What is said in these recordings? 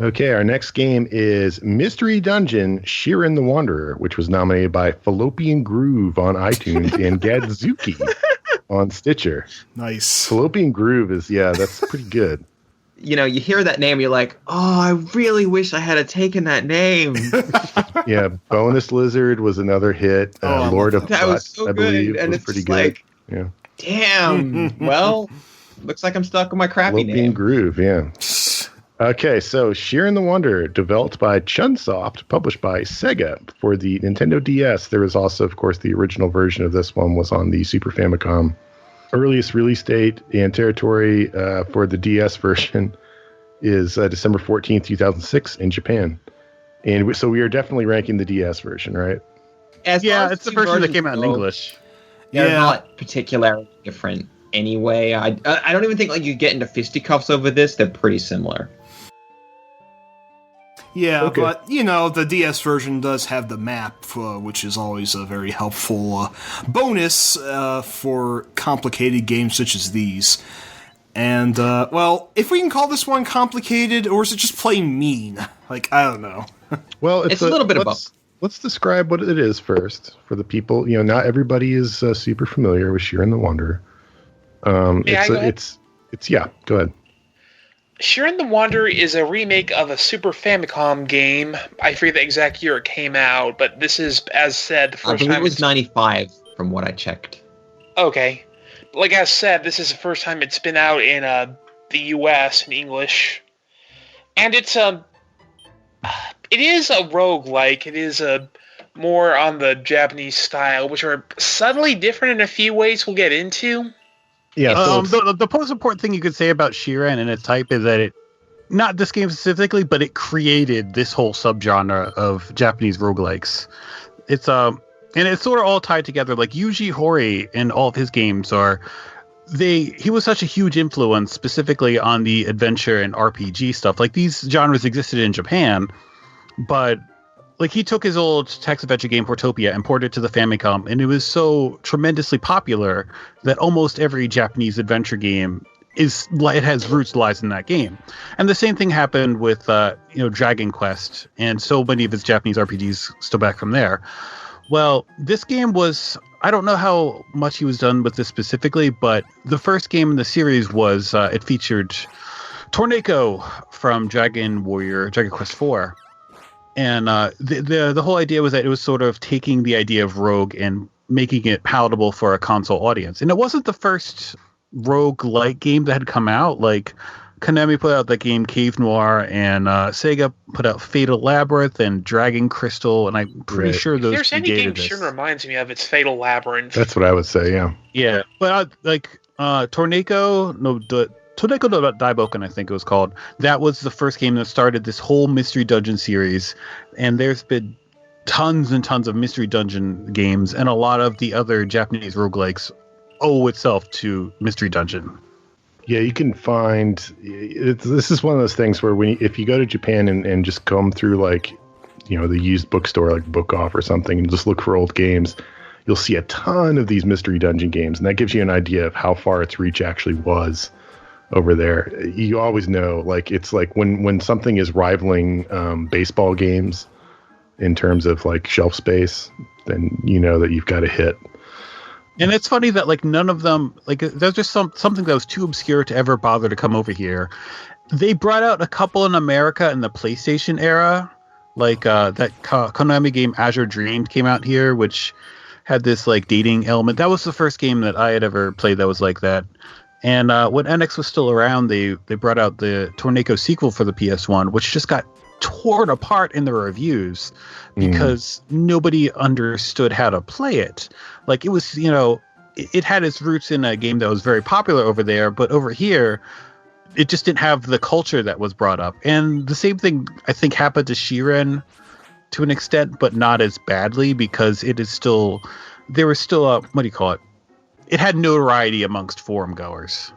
Okay, our next game is Mystery Dungeon Shiren the Wanderer, which was nominated by Fallopian Groove on iTunes and Gadzuki on Stitcher. Nice. Fallopian Groove is, that's pretty good. You know, you hear that name, you're like, oh, I really wish I had taken that name. Yeah, Bonus Lizard was another hit. Lord of that Butt, was so I believe, good, and was it's pretty just good. like, yeah. Damn. Well, looks like I'm stuck with my crappy Fallopian name. Groove, yeah. Okay, so Shiren the Wanderer, developed by Chunsoft, published by Sega for the Nintendo DS. There was also, of course, the original version of this one was on the Super Famicom. Earliest release date and territory for the DS version is December 14th, 2006 in Japan. And so we are definitely ranking the DS version, right? It's the version that came out in English. They're not particularly different anyway. I don't even think like you get into fisticuffs over this. They're pretty similar. Yeah, Okay. but, the DS version does have the map, which is always a very helpful bonus for complicated games such as these. And, if we can call this one complicated, or is it just plain mean? Like, I don't know. Well, it's a little bit of both. Let's describe what it is first for the people. Not everybody is super familiar with Shiren the Wanderer. Go ahead. Shiren the Wanderer is a remake of a Super Famicom game. I forget the exact year it came out, but this is, as said, the first time. I believe it was 95 from what I checked. Okay. Like I said, this is the first time it's been out in the US in English. And it is a roguelike. It is more on the Japanese style, which are subtly different in a few ways we'll get into. Yeah. The most important thing you could say about Shiren and its type is that not this game specifically, but it created this whole subgenre of Japanese roguelikes. It's and it's sort of all tied together. Like Yuji Horii in all of his games he was such a huge influence specifically on the adventure and RPG stuff. Like these genres existed in Japan, but like he took his old text adventure game Portopia and ported it to the Famicom, and it was so tremendously popular that almost every Japanese adventure game lies in that game. And the same thing happened with Dragon Quest, and so many of his Japanese RPGs still back from there. Well, this game was, I don't know how much he was done with this specifically, but the first game in the series was it featured Torneko from Dragon Quest IV. And the whole idea was that it was sort of taking the idea of rogue and making it palatable for a console audience. And it wasn't the first rogue-like game that had come out. Like Konami put out that game Cave Noir, and Sega put out Fatal Labyrinth and Dragon Crystal, and I'm pretty sure those If there's any game this. Shiren reminds me of, it's Fatal Labyrinth. That's what I would say, yeah. Yeah, but Torneko no Daiboken, I think it was called. That was the first game that started this whole Mystery Dungeon series, and there's been tons and tons of Mystery Dungeon games, and a lot of the other Japanese roguelikes owe itself to Mystery Dungeon. Yeah, you can find this is one of those things where if you go to Japan and just come through the used bookstore like Book Off or something and just look for old games, you'll see a ton of these Mystery Dungeon games, and that gives you an idea of how far its reach actually was over there. You always know, it's like when something is rivaling baseball games in terms of shelf space, then you know that you've got a hit. And it's funny that none of them, there's just something that was too obscure to ever bother to come over here. They brought out a couple in America in the PlayStation era, that Konami game Azure Dreams came out here, which had this dating element. That was the first game that I had ever played that was like that. And when NX was still around, they brought out the Torneko sequel for the PS1, which just got torn apart in the reviews because nobody understood how to play it. It was, it had its roots in a game that was very popular over there, but over here, it just didn't have the culture that was brought up. And the same thing, I think, happened to Shiren to an extent, but not as badly, because it is still, there was still a, what do you call it? It had notoriety amongst forum goers.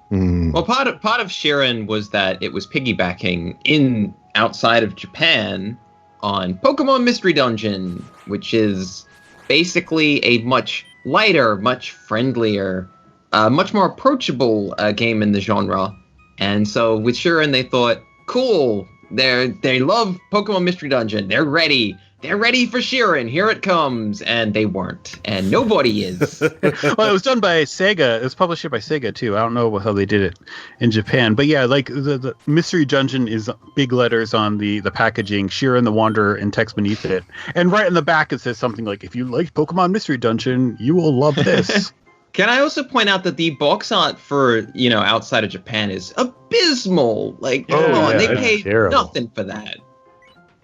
Well, part of Shiren was that it was piggybacking outside of Japan on Pokemon Mystery Dungeon, which is basically a much lighter, much friendlier, much more approachable game in the genre. And so with Shiren, they thought, cool, They love Pokemon Mystery Dungeon. They're ready. They're ready for Shiren. Here it comes. And they weren't. And nobody is. Well, it was done by Sega. It was published by Sega, too. I don't know how they did it in Japan. But yeah, like the Mystery Dungeon is big letters on the packaging, Shiren the Wanderer in text beneath it. And right in the back, it says something like, if you like Pokemon Mystery Dungeon, you will love this. Can I also point out that the box art for, outside of Japan is abysmal? Like, come on, they paid nothing for that.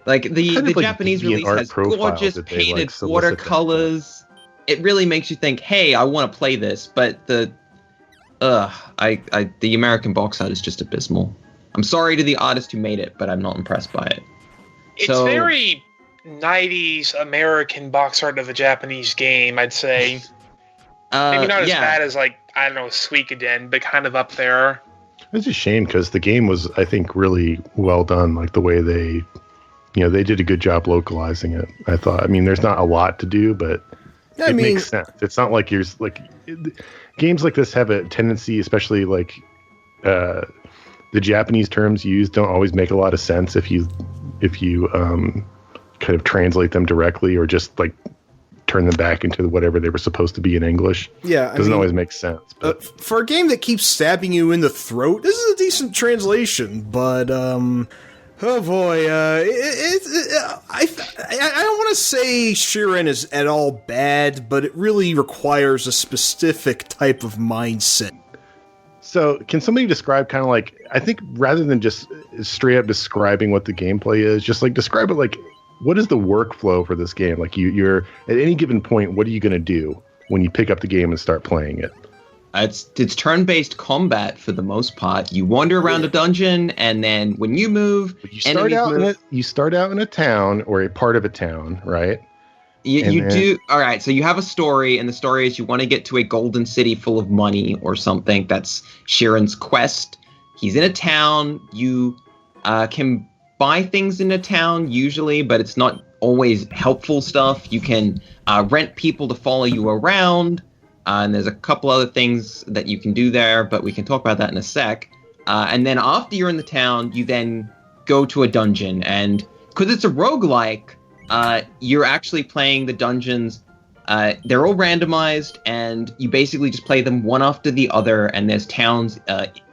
Like, the Japanese release has gorgeous painted watercolors. It really makes you think, hey, I want to play this. But the American box art is just abysmal. I'm sorry to the artist who made it, but I'm not impressed by it. It's very 90s American box art of a Japanese game, I'd say. Maybe not as bad as, like, I don't know, Suikoden, but kind of up there. It's a shame because the game was, I think, really well done. Like the way they did a good job localizing it. I thought. I mean, there's not a lot to do, but it makes sense. It's not like games like this have a tendency, especially like the Japanese terms used don't always make a lot of sense if you kind of translate them directly or just like turn them back into whatever they were supposed to be in English. Yeah, doesn't always make sense. But for a game that keeps stabbing you in the throat, this is a decent translation. But oh boy, I don't want to say Shiren is at all bad, but it really requires a specific type of mindset. So, can somebody describe kind of like, I think rather than just straight up describing what the gameplay is, just like describe it like, what is the workflow for this game? Like you're at any given point, what are you going to do when you pick up the game and start playing it? It's turn-based combat for the most part. You wander around a dungeon, and then when you move, you start out in a town or a part of a town, right? You do. All right. So you have a story, and the story is you want to get to a golden city full of money or something. That's Shiren's quest. He's in a town. You can buy things in a town usually, but it's not always helpful stuff. You can rent people to follow you around, and there's a couple other things that you can do there, but we can talk about that in a sec. And then after you're in the town, you then go to a dungeon, and because it's a roguelike, you're actually playing the dungeons. They're all randomized, and you basically just play them one after the other, and there's towns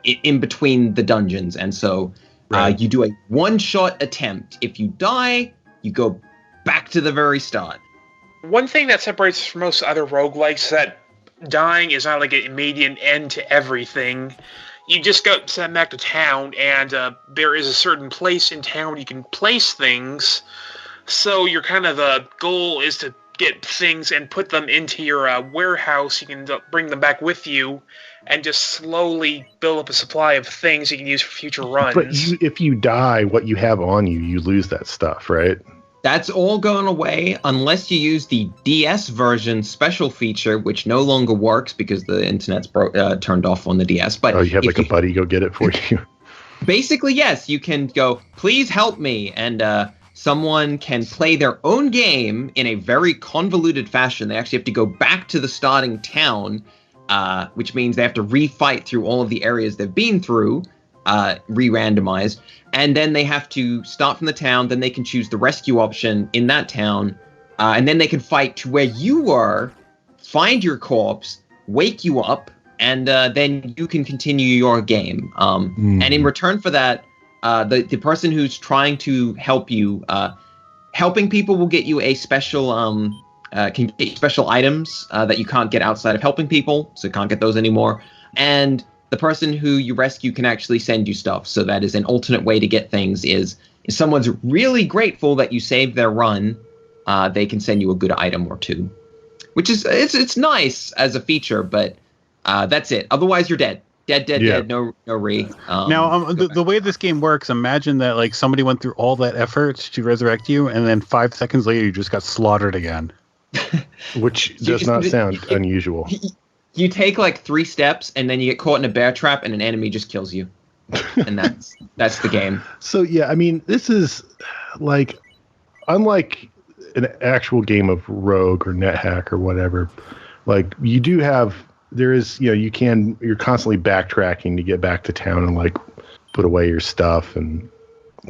in between the dungeons, and so you do a one-shot attempt. If you die, you go back to the very start. One thing that separates us from most other roguelikes is that dying is not like an immediate end to everything. You just go send back to town, and there is a certain place in town where you can place things. So your kind of goal is to get things and put them into your warehouse. You can bring them back with you and just slowly build up a supply of things you can use for future runs. But if you die, what you have on you, you lose that stuff, right? That's all going away unless you use the DS version special feature, which no longer works because the internet's turned off on the DS. But you have like a buddy go get it for you. Basically, yes. You can go, please help me, and someone can play their own game in a very convoluted fashion. They actually have to go back to the starting town, which means they have to refight through all of the areas they've been through, re-randomized. And then they have to start from the town. Then they can choose the rescue option in that town. And then they can fight to where you were, find your corpse, wake you up, and then you can continue your game. And in return for that, the person who's trying to help you, helping people will get you a special can get special items that you can't get outside of helping people, so you can't get those anymore. And the person who you rescue can actually send you stuff. So that is an alternate way to get things. Is if someone's really grateful that you saved their run, they can send you a good item or two, which is it's nice as a feature, but that's it. Otherwise, you're dead. Dead, no re. Now, the way this game works, imagine that like somebody went through all that effort to resurrect you, and then 5 seconds later, you just got slaughtered again. Which does not sound unusual. You take like 3 steps, and then you get caught in a bear trap, and an enemy just kills you. And that's the game. So, yeah, I mean, this is like, unlike an actual game of Rogue or Nethack or whatever, like, you do have, there is, you're constantly backtracking to get back to town and, like, put away your stuff and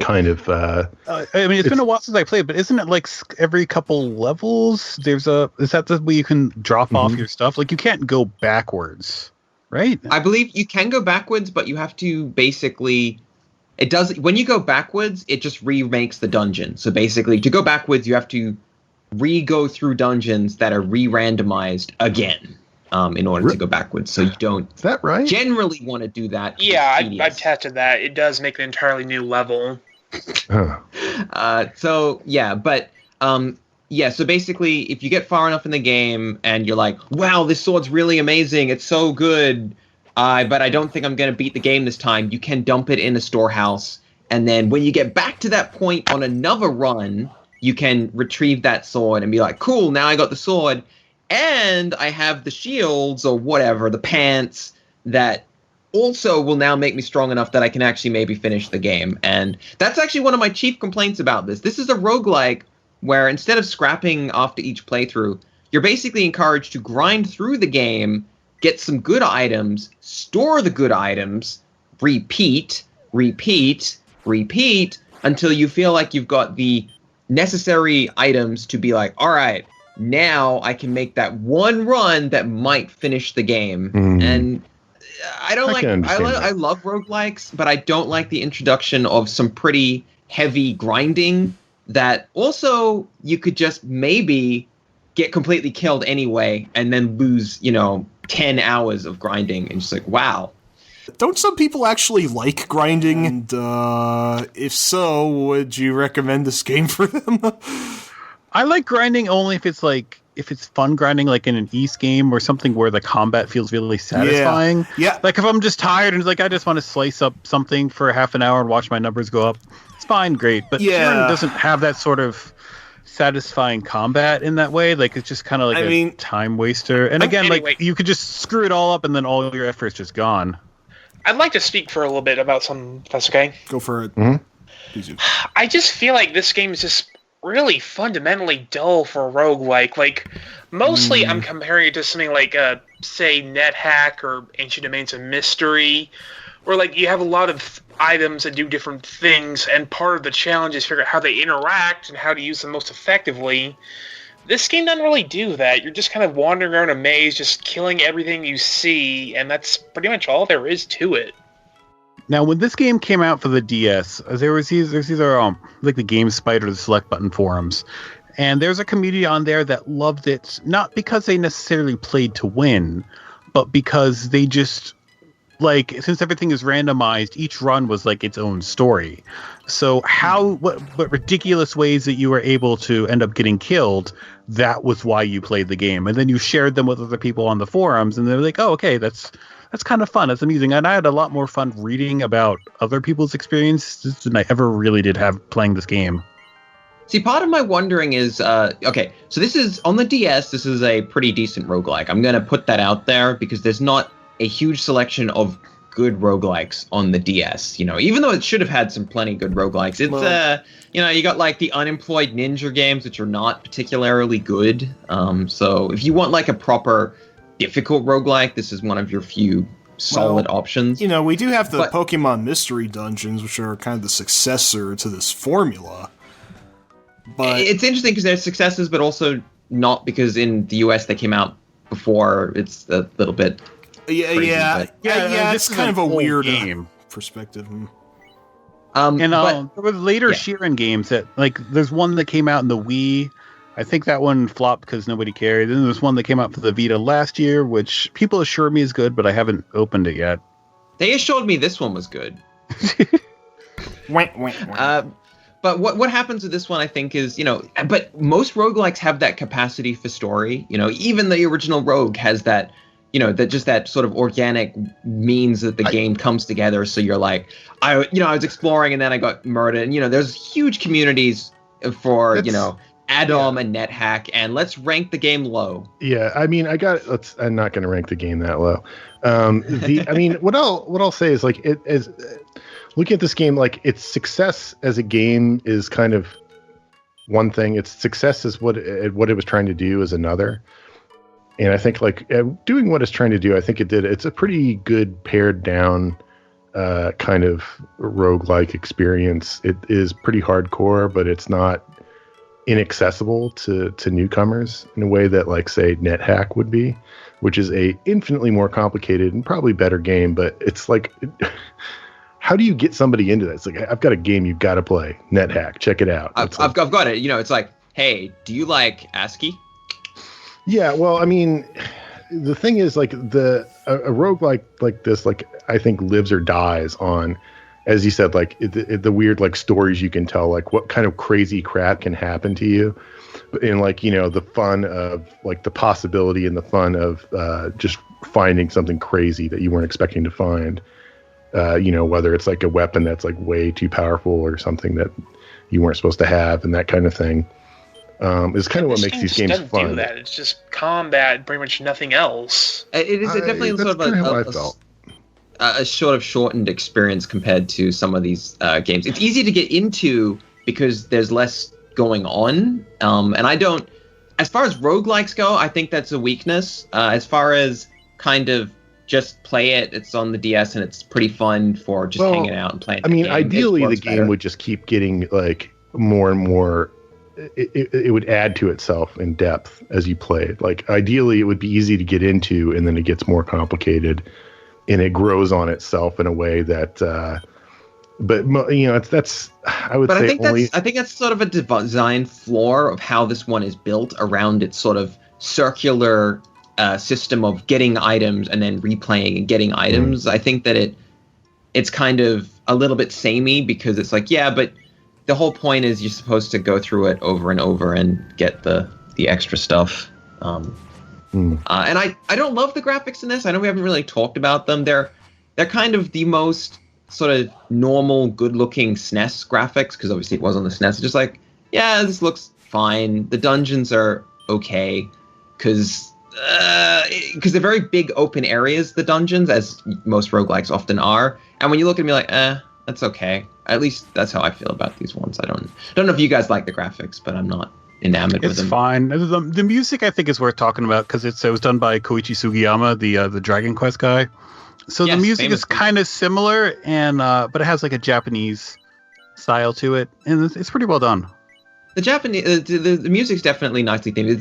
kind of. I mean, it's been a while since I played, but isn't it like every couple levels? Is that the way you can drop off your stuff? Like you can't go backwards, right? I believe you can go backwards, but you have to basically. It does when you go backwards, it just remakes the dungeon. So basically, to go backwards, you have to re-go through dungeons that are re-randomized again in order to go backwards. So you don't. Is that right? Generally, want to do that. Yeah, I've tested that. It does make an entirely new level. So basically, if you get far enough in the game and you're like, wow, this sword's really amazing, it's so good, but I don't think I'm going to beat the game this time, you can dump it in a storehouse. And then when you get back to that point on another run, you can retrieve that sword and be like, cool, now I got the sword. And I have the shields or whatever, the pants, that also will now make me strong enough that I can actually maybe finish the game. And that's actually one of my chief complaints about this. This is a roguelike where instead of scrapping after each playthrough, you're basically encouraged to grind through the game, get some good items, store the good items, repeat, until you feel like you've got the necessary items to be like, all right, now I can make that one run that might finish the game. And I love roguelikes, but I don't like the introduction of some pretty heavy grinding that also you could just maybe get completely killed anyway and then lose, 10 hours of grinding and just like, wow. Don't some people actually like grinding? And if so, would you recommend this game for them? I like grinding only if it's fun grinding, like in an East game or something where the combat feels really satisfying. Yeah. Like if I'm just tired and it's like I just want to slice up something for half an hour and watch my numbers go up, it's fine, great. But Shiren doesn't have that sort of satisfying combat in that way. Like it's just kind of like a time waster. And again, like you could just screw it all up and then all your effort's just gone. I'd like to speak for a little bit about some, if that's okay. Go for it. I just feel like this game is just really fundamentally dull for a roguelike. Like, mostly I'm comparing it to something like, say, Nethack or Ancient Domains of Mystery, where, like, you have a lot of items that do different things, and part of the challenge is figure out how they interact and how to use them most effectively. This game doesn't really do that. You're just kind of wandering around a maze, just killing everything you see, and that's pretty much all there is to it. Now, when this game came out for the DS, there's either like the Game Spider or the Select Button forums, and there's a community on there that loved it, not because they necessarily played to win, but because they just, like, since everything is randomized, each run was like its own story. So what ridiculous ways that you were able to end up getting killed, that was why you played the game. And then you shared them with other people on the forums, and they're like, oh, okay, that's kind of fun. That's amusing. And I had a lot more fun reading about other people's experiences than I ever really did have playing this game. See, part of my wondering is, so this is, on the DS, this is a pretty decent roguelike. I'm going to put that out there because there's not a huge selection of good roguelikes on the DS. Even though it should have had some plenty good roguelikes. It's, you got like the Unemployed Ninja games, which are not particularly good. So if you want like a proper difficult roguelike, this is one of your few solid options. We do have the Pokemon Mystery Dungeons, which are kind of the successor to this formula. But it's interesting because they're successes, but also not, because in the US they came out before. It's a little bit crazy, it's kind of a weird game perspective. There were later Shiren games that, like, there's one that came out in the Wii. I think that one flopped because nobody cared. Then there's one that came out for the Vita last year, which people assure me is good, but I haven't opened it yet. They assured me this one was good. But what happens with this one, I think, is, but most roguelikes have that capacity for story. Even the original Rogue has that, that sort of organic means that the game comes together. So you're like, I was exploring and then I got murdered. And, there's huge communities for, Adam and Nethack, and let's rank the game low. Yeah, I mean, I'm not going to rank the game that low. What I'll say is, like, it is looking at this game, like, its success as a game is kind of one thing. Its success is what it was trying to do is another. And I think, like, doing what it's trying to do, I think it did. It's a pretty good pared down kind of roguelike experience. It is pretty hardcore, but it's not inaccessible to newcomers in a way that, like, say, Nethack would be, which is a infinitely more complicated and probably better game. But it's like, how do you get somebody into that? It's like, I've got a game you've got to play. Nethack, check it out. I've got it. It's like, hey, do you like ASCII? Yeah, well, I mean, the thing is, like, a roguelike like this, like, I think lives or dies on, as you said, like, the weird, like, stories you can tell, like, what kind of crazy crap can happen to you. And, like, the fun of, like, the possibility and the fun of just finding something crazy that you weren't expecting to find. Whether it's, like, a weapon that's, like, way too powerful or something that you weren't supposed to have and that kind of thing. Is kind of what makes these games fun. Do that. It's just combat, pretty much nothing else. It is definitely sort of a sort of shortened experience compared to some of these games. It's easy to get into because there's less going on. And I don't, as far as roguelikes go, I think that's a weakness. As far as kind of just play it, it's on the DS and it's pretty fun for just hanging out and playing. I mean, ideally the game would just keep getting, like, more and more. It would add to itself in depth as you play it. Like, ideally it would be easy to get into, and then it gets more complicated and it grows on itself in a way that that's I would say I think that's sort of a design flaw of how this one is built around its sort of circular system of getting items and then replaying and getting items. I think that it's kind of a little bit samey because it's like, yeah, but the whole point is you're supposed to go through it over and over and get the extra stuff. And I don't love the graphics in this. I know we haven't really talked about them. They're kind of the most sort of normal, good-looking SNES graphics, because obviously it was on the SNES. It's just like, yeah, this looks fine. The dungeons are okay, because they're very big open areas, the dungeons, as most roguelikes often are. And when you look at me like, that's okay. At least that's how I feel about these ones. I don't know if you guys like the graphics, but I'm not enamored with them. It's fine. The music, I think, is worth talking about because it was done by Koichi Sugiyama, the Dragon Quest guy. So yes, the music is kind of similar, and but it has like a Japanese style to it, and it's pretty well done. The Japanese, the music's definitely nicely themed.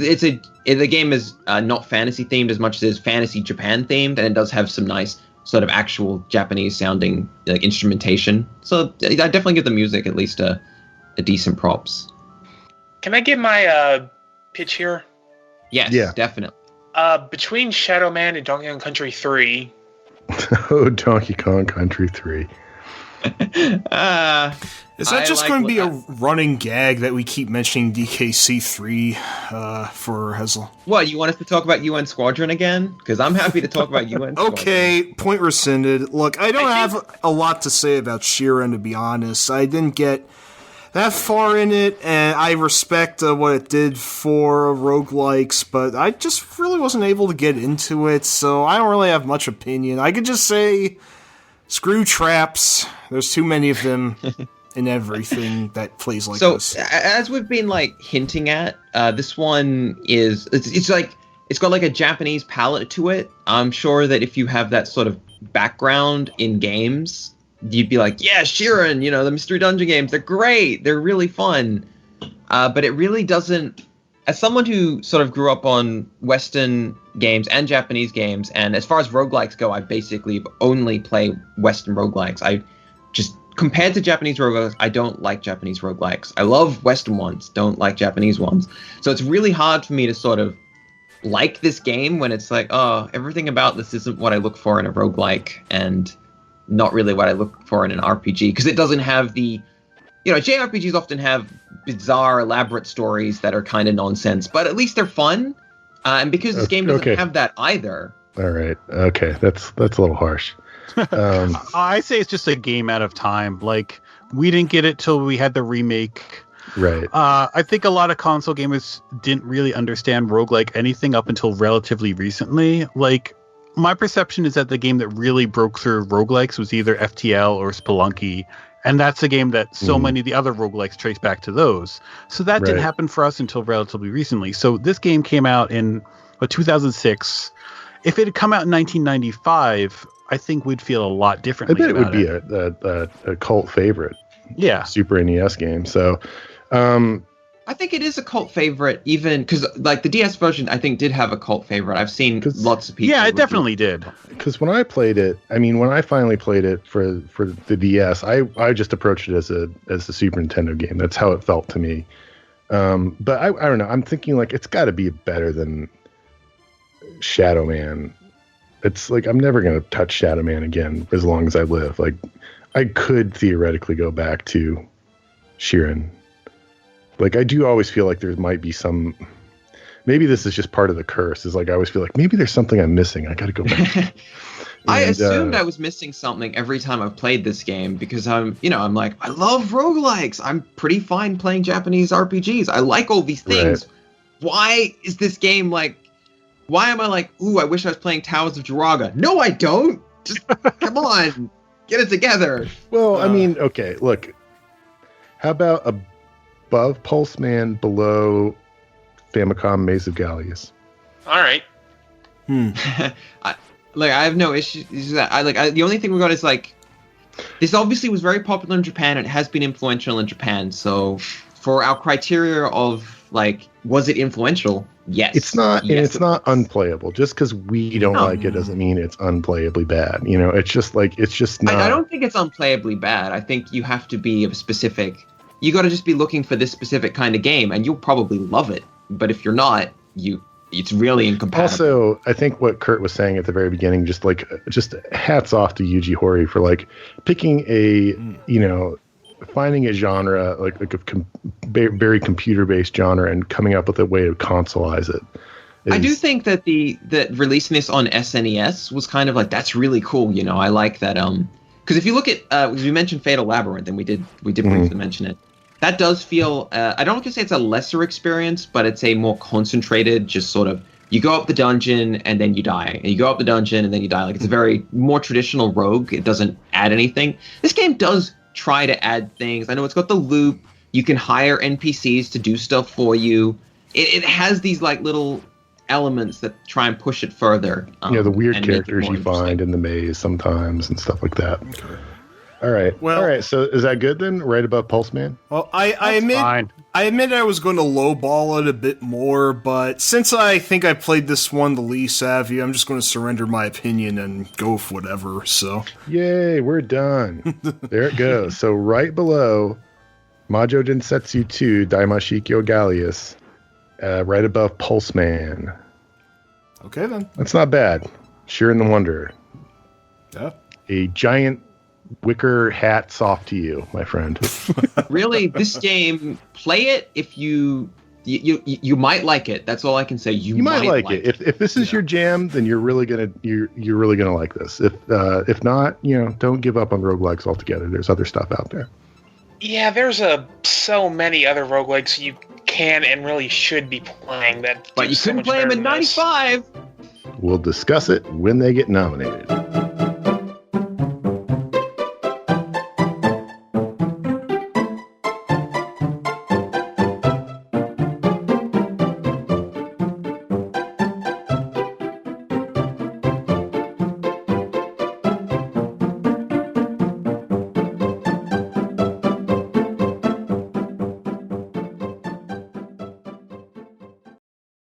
The game is not fantasy themed as much as it is fantasy Japan themed, and it does have some nice sort of actual Japanese sounding like instrumentation. So I definitely give the music at least a decent props. Can I give my pitch here? Yes, yeah. Definitely. Between Shadow Man and Donkey Kong Country 3. Oh, Donkey Kong Country 3. Is that just going to be a running gag that we keep mentioning DKC3 for Hazel? What, you want us to talk about UN Squadron again? Because I'm happy to talk about UN Squadron. Okay, point rescinded. Look, I don't have a lot to say about Shiren, to be honest. I didn't get that far in it, and I respect what it did for roguelikes, but I just really wasn't able to get into it, so I don't really have much opinion. I could just say, screw traps. There's too many of them. In everything that plays like this. So, as we've been like hinting at, this one is it's got like a Japanese palette to it. I'm sure that if you have that sort of background in games, you'd be like, yeah, Shiren, the Mystery Dungeon games, they're great, they're really fun. But it really doesn't. As someone who sort of grew up on Western games and Japanese games, and as far as roguelikes go, I basically only play Western roguelikes. Compared to Japanese roguelikes, I don't like Japanese roguelikes. I love Western ones, don't like Japanese ones. So it's really hard for me to sort of like this game when it's like, oh, everything about this isn't what I look for in a roguelike and not really what I look for in an RPG. Because it doesn't have the... JRPGs often have bizarre, elaborate stories that are kind of nonsense, but at least they're fun. And because this game doesn't have that either... All right. Okay. That's a little harsh. I say it's just a game out of time. Like, we didn't get it till we had the remake. Right. I think a lot of console gamers didn't really understand roguelike anything up until relatively recently. Like, my perception is that the game that really broke through roguelikes was either FTL or Spelunky. And that's a game that so many of the other roguelikes trace back to those. So that didn't happen for us until relatively recently. So this game came out in 2006. If it had come out in 1995, I think we'd feel a lot I differently. bet it would about be a cult favorite. Yeah. Super NES game. So, I think it is a cult favorite, even because like the DS version, I think did have a cult favorite. I've seen lots of people. Yeah, it definitely did. Because when I played it, I mean, when I finally played it for the DS, I just approached it as a Super Nintendo game. That's how it felt to me. But I don't know. I'm thinking like it's got to be better than Shadow Man. It's like I'm never gonna touch Shadow Man again as long as I live. Like I could theoretically go back to Shiren. Like I do always feel like there might be some. Maybe this is just part of the curse. Is like I always feel like maybe there's something I'm missing. I got to go back. I assumed I was missing something every time I've played this game because I'm like, I love roguelikes. I'm pretty fine playing Japanese RPGs. I like all these things. Right. Why is this game like, why am I like, ooh, I wish I was playing Towers of Jiraga? No, I don't. Just come on, get it together. Well, I mean, okay, look. How about above Pulse Man, below Famicom Maze of Gallius? All right. I have no issues with that. The only thing we got is like, this obviously was very popular in Japan and it has been influential in Japan. So for our criteria of like, was it influential? Yes. It's not, and it's not unplayable. Just because we don't like it doesn't mean it's unplayably bad. You know, it's just like, it's just not. I don't think it's unplayably bad. I think you have to be of a specific, you got to just be looking for this specific kind of game and you'll probably love it. But if you're not, it's really incompatible. Also, I think what Kurt was saying at the very beginning, just hats off to Yuji Horii for like picking finding a genre, like a very computer-based genre and coming up with a way to consoleize it. I do think that that releasing this on SNES was kind of like, that's really cool. You know, I like that. Because if you look at, we mentioned Fatal Labyrinth and we did briefly mention it. That does feel, I don't want to say it's a lesser experience, but it's a more concentrated, just sort of, you go up the dungeon and then you die. And you go up the dungeon and then you die. Like, it's a very more traditional rogue. It doesn't add anything. This game does try to add things. I know it's got the loop. You can hire NPCs to do stuff for you. It has these, like, little elements that try and push it further. The weird characters you find in the maze sometimes and stuff like that. Okay. All right. So is that good then? Right above Pulse Man? Well, I admit I was going to lowball it a bit more, but since I think I played this one the least savvy, I'm just going to surrender my opinion and go for whatever. So, yay, we're done. There it goes. So right below Majo Densetsu 2 Daimashikyo Gallius, right above Pulse Man. Okay then. That's not bad. Shiren the Wanderer. Yeah. A giant wicker hats off to you, my friend. Really, this game, play it if you might like it. That's all I can say. You might like it. If this is your jam, then you're really gonna like this. If not, don't give up on roguelikes altogether. There's other stuff out there. Yeah, there's so many other roguelikes you can and really should be playing that. But you couldn't play them in '95. We'll discuss it when they get nominated.